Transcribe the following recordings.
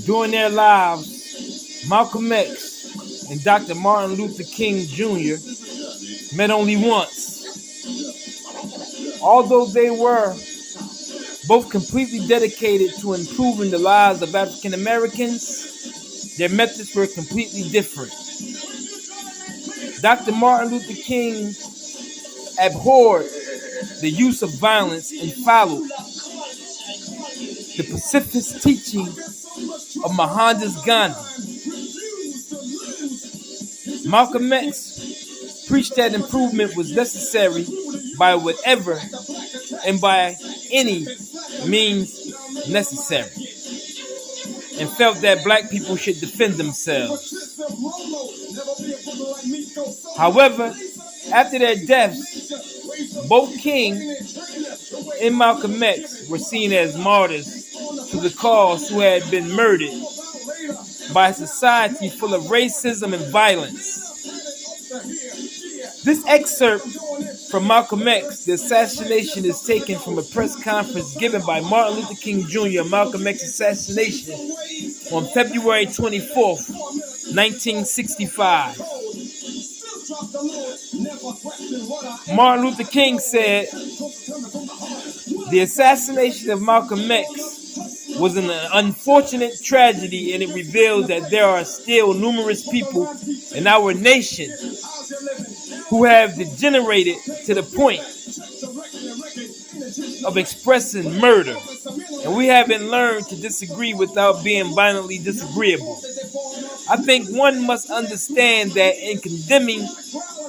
During their lives, Malcolm X and Dr. Martin Luther King Jr. met only once. Although they were both completely dedicated to improving the lives of African Americans, their methods were completely different. Dr. Martin Luther King abhorred the use of violence and followed the pacifist teaching of Mohandas Gandhi. Malcolm X preached that improvement was necessary by whatever and by any means necessary, and felt that black people should defend themselves. However, after their deaths, both King and Malcolm X were seen as martyrs to the cause who had been murdered by a society full of racism and violence. This excerpt from Malcolm X, the assassination, is taken from a press conference given by Martin Luther King Jr. on Malcolm X's assassination on February 24th, 1965. Martin Luther King said, "The assassination of Malcolm X was an unfortunate tragedy, and it reveals that there are still numerous people in our nation who have degenerated to the point of expressing murder, and we haven't learned to disagree without being violently disagreeable. I think one must understand that in condemning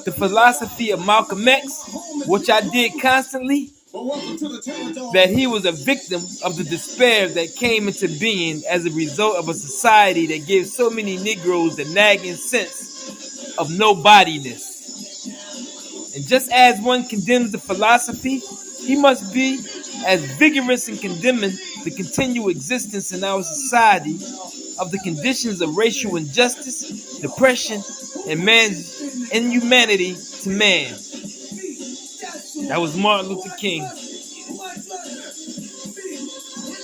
the philosophy of Malcolm X, which I did constantly, that he was a victim of the despair that came into being as a result of a society that gives so many Negroes the nagging sense of nobodiness. And just as one condemns the philosophy, he must be as vigorous in condemning the continued existence in our society of the conditions of racial injustice, depression, and man's inhumanity to man." That was Martin Luther King